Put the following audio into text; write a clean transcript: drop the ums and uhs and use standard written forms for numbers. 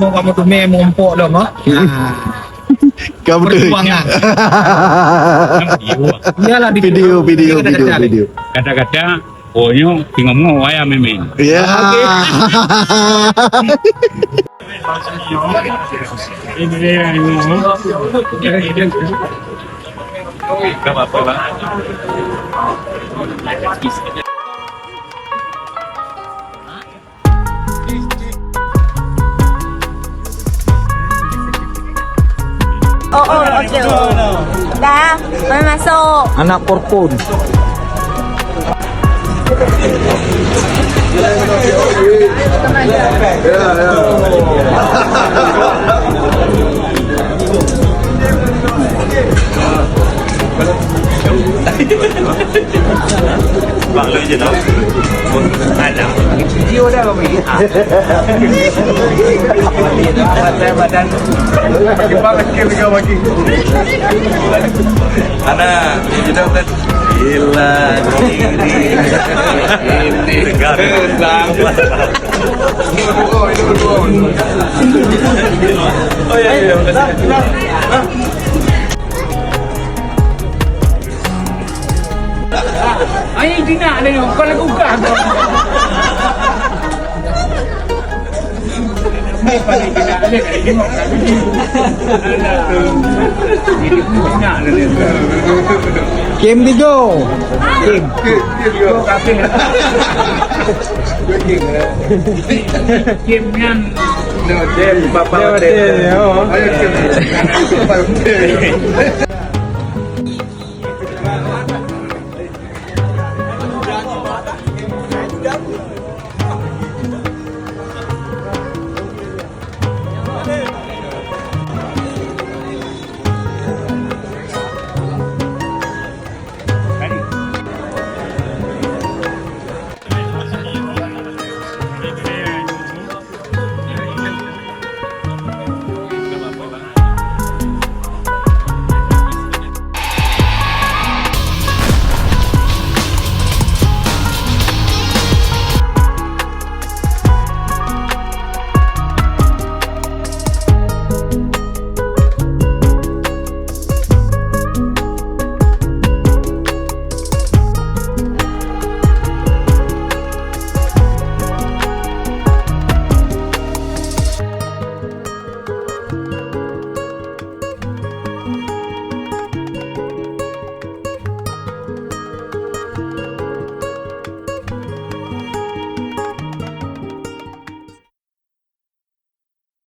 mau kamu tuh mumpuk dong, no? Kamu tuh. Perjuangan. Video. Iyalah di Video. Kadang-kadang onyo ngomong waya memen. Ya. Ini dia yang ngomong. Gak apa-apa lah. Oke. Dah, boleh masuk. Anak korpun. Bang lu je tau. Ada. Video dah kami. Badan. Bagaimana kira bagi? Ana, kita kan gila ini tegang. Oh iya. Ay, hindi na. Ano yun? Kung nag-uga. May paligid na. Hindi mo Kim Digo. Kim yan. No, Dem. Papa Dem.